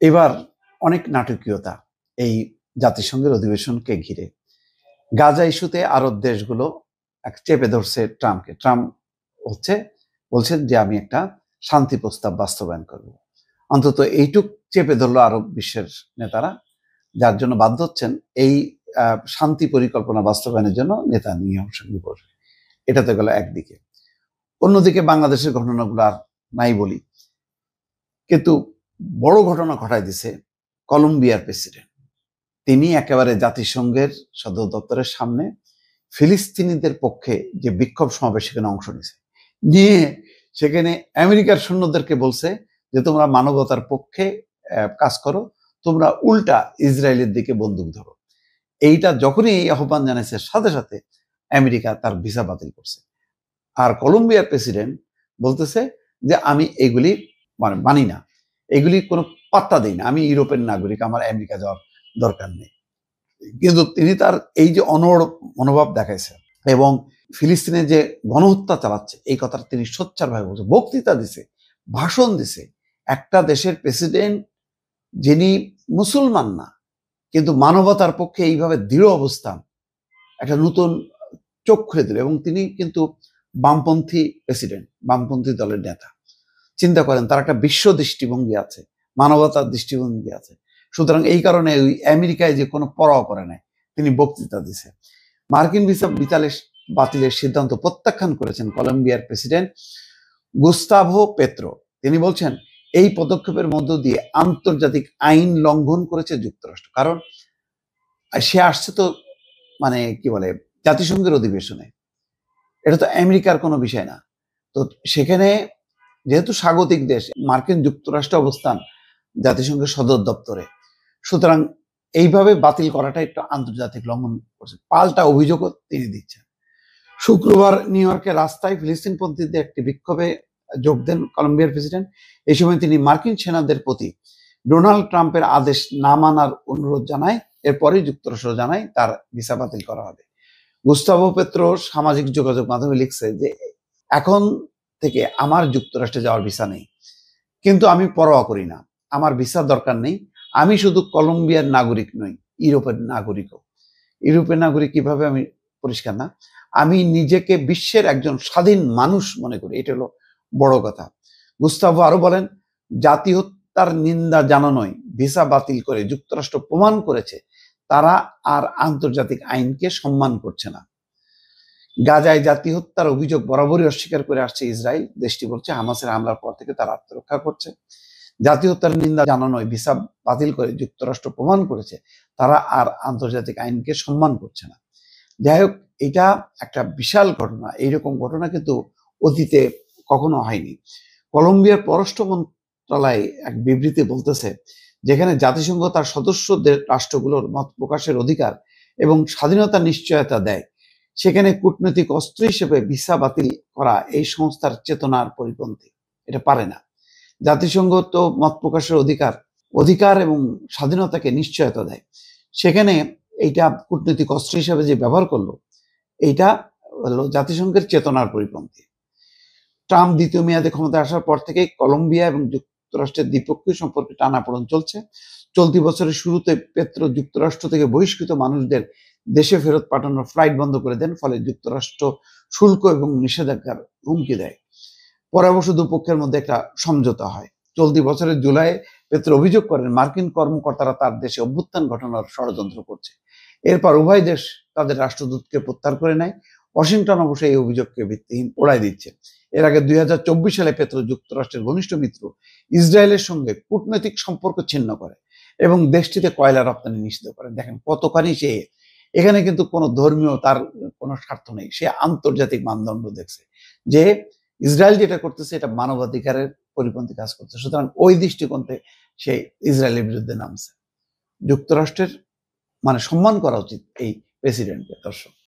এবার অনেক নাটকীয়তা এই জাতিসংঘের অধিবেশনকে ঘিরে। গাজা ইস্যুতে আরব দেশগুলো চেপে ধরছে ট্রাম্পকে। ট্রাম্প বলছেন যে আমি একটা শান্তি প্রস্তাব বাস্তবায়ন করব। অন্তত এইটুক চেপে ধরলো আরব বিশ্বের নেতারা, যার জন্য বাধ্য হচ্ছেন এই শান্তি পরিকল্পনা বাস্তবায়নের জন্য নেতানিয়াহুর সঙ্গে বসবে। এটা তো গেল একদিকে। অন্যদিকে বাংলাদেশের ঘটনাগুলো আর নাই বলি, কিন্তু বড় ঘটনা ঘটায় দিছে কলম্বিয়ার প্রেসিডেন্ট। তিনি একেবারে জাতিসংঘের সদর দপ্তরের সামনে ফিলিস্তিনিদের পক্ষে যে বিক্ষোভ সমাবেশ সেখানে অংশ নিয়ে সেখানে আমেরিকার সৈন্যদেরকে বলছে যে তোমরা মানবতার পক্ষে কাজ করো, তোমরা উল্টা ইসরায়েলের দিকে বন্দুক ধরো। এইটা যখনই এই আহ্বান জানাইছে সাথে সাথে আমেরিকা তার ভিসা বাতিল করছে। আর কলম্বিয়ার প্রেসিডেন্ট বলতেছে যে আমি এগুলি মানি না, এগুলি কোনো পাত্তা দিই না, আমি ইউরোপের নাগরিক, আমার আমেরিকা যাওয়ার দরকার নেই। কিন্তু তিনি তার এই যে অনড় মনোভাব দেখাইছেন এবং ফিলিস্তিনে যে গণহত্যা চালাচ্ছে এই কথাটা তিনি সোচ্চারভাবে বলছে, বক্তৃতা দিছে, ভাষণ দিছে। একটা দেশের প্রেসিডেন্ট যিনি মুসলমান না কিন্তু মানবতার পক্ষে এইভাবে দৃঢ় অবস্থান, একটা নতুন চোখ খুলে দিল। এবং তিনি কিন্তু বামপন্থী প্রেসিডেন্ট, বামপন্থী দলের নেতা। চিন্তা করেন, তার একটা বিশ্ব দৃষ্টিভঙ্গি আছে, মানবতার দৃষ্টিভঙ্গি আছে। সুতরাং এই কারণে ওই আমেরিকায় যে কোনো পরোয়া করে নাই, তিনি বক্তৃতা দিছে। মার্কিন ভিসা বাতিলের সিদ্ধান্ত প্রত্যাখ্যান করেছেন কলম্বিয়ার প্রেসিডেন্ট গুস্তাভো পেত্রো। তিনি বলছেন এই পদক্ষেপের মধ্য দিয়ে আন্তর্জাতিক আইন লঙ্ঘন করেছে যুক্তরাষ্ট্র। কারণ সে আসছে তো কি বলে জাতিসংঘের অধিবেশনে, এটা তো আমেরিকার কোনো বিষয় না। তো সেখানে যেহেতু স্বাগতিক দেশ, মার্কিন যুক্তরাষ্ট্র অবস্থান জাতিসংঘের সদর দপ্তরে, সুতরাং এইভাবে বাতিল করাটা একটু আন্তর্জাতিক লঙ্ঘন করছে। পাল্টা অভিযোগও তিনি দিচ্ছেন। শুক্রবার নিউ ইয়র্কের রাস্তায় ফিলিস্তিনপন্থীদের একটি বিক্ষোভে যোগ দেন কলম্বিয়ার প্রেসিডেন্ট। এই সময় তিনি মার্কিন সেনাদের প্রতি ডোনাল্ড ট্রাম্পের আদেশ না মানার অনুরোধ জানায়। এরপরেই যুক্তরাষ্ট্র জানায় তার ভিসা বাতিল করা হবে। গুস্তাভো পেত্রো সামাজিক যোগাযোগ মাধ্যমে লিখছে যে এখন থেকে আমার যুক্তরাষ্ট্রে যাওয়ার ভিসা নেই, কিন্তু আমি পরোয়া করি না, আমার ভিসার দরকার নেই। আমি শুধু কলম্বিয়ার নাগরিক নই, ইউরোপের নাগরিকও। ইউরোপের নাগরিক কিভাবে আমি পরিষ্কার না, আমি নিজেকে বিশ্বের একজন স্বাধীন মানুষ মনে করি, এটা হলো বড় কথা। গুস্তাভো আরো বলেন, জাতি হত্যার নিন্দা জানানোয় ভিসা বাতিল করে যুক্তরাষ্ট্র প্রমাণ করেছে তারা আর আন্তর্জাতিক আইনকে সম্মান করছে না। গাজায় জাতি হত্যার অভিযোগ বরাবরই অস্বীকার করে আসছে ইসরায়েল। দেশটি বলছে হামাসের হামলার পর থেকে তারা আত্মরক্ষা করছে। জাতি হত্যার নিন্দা জানানোয় ভিসা বাতিল করে যুক্তরাষ্ট্র প্রমাণ করেছে তারা আর আন্তর্জাতিক আইনকে সম্মান করছে না। যাই হোক, এটা একটা বিশাল ঘটনা। এইরকম ঘটনা কিন্তু অতীতে কখনো হয়নি। কলম্বিয়ার পররাষ্ট্র মন্ত্রণালয় এক বিবৃতি বলতেছে, যেখানে জাতিসংঘ তার সদস্য রাষ্ট্রগুলোর মত প্রকাশের অধিকার এবং স্বাধীনতার নিশ্চয়তা দেয়, সেখানে কূটনৈতিক অস্ত্র হিসেবে ভিসা বাতিল করা এই সংস্থার চেতনার পরিপন্থী। এটা পারে না। জাতিসংঘ তো মত প্রকাশের অধিকার এবং স্বাধীনতাকে নিশ্চয়তা দেয়, সেখানে এইটা কূটনৈতিক অস্ত্র হিসেবে যে ব্যবহার করলো, এইটা হলো জাতিসংঘের চেতনার পরিপন্থী। ট্রাম্প দ্বিতীয় মেয়াদে ক্ষমতায় আসার পর থেকে কলম্বিয়া এবং যুক্তরাষ্ট্রের দ্বিপক্ষীয় সম্পর্কে টানাপোড়েন চলছে। চলতি বছরের শুরুতে পেত্রো যুক্তরাষ্ট্র থেকে বহিষ্কৃত মানুষদের দেশে ফেরত পাঠানোর ফ্লাইট বন্ধ করে দেন, ফলে যুক্তরাষ্ট্র শুল্ক এবং নিষেধাজ্ঞার হুমকি দেয়। পরে অবশ্য দুপক্ষের মধ্যে একটা সমঝোতা হয়। চলতি বছরের জুলাইয়ে পেত্রো অভিযোগ করেন মার্কিন কর্মকর্তারা তার দেশে অভ্যুত্থান ঘটানোর ষড়যন্ত্র করছে। এরপর উভয় দেশ তাদের রাষ্ট্রদূতকে প্রত্যাহার করে নেয়। ওয়াশিংটন অবশ্য এই অভিযোগকে ভিত্তিহীন উড়াই দিচ্ছে। এর আগে 2024 সালে পেত্রো যুক্তরাষ্ট্রের ঘনিষ্ঠ মিত্র ইসরায়েলের সঙ্গে কূটনৈতিক সম্পর্ক ছিন্ন করে এবং দেশটিতে কয়লা রপ্তানি নিষিদ্ধ করে। দেখেন কতখানি সে, এখানে কিন্তু কোনো ধর্মীয় তার কোনো স্বার্থ নেই, সে আন্তর্জাতিক মানদণ্ড দেখছে যে ইসরায়েল যেটা করতেছে এটা মানবাধিকারের পরিপন্থী কাজ করছে। সুতরাং ওই দৃষ্টিকোণ থেকে সে ইসরায়েলের বিরুদ্ধে নামছে। যুক্তরাষ্ট্রের সম্মান করা উচিত এই প্রেসিডেন্টকে। দর্শক।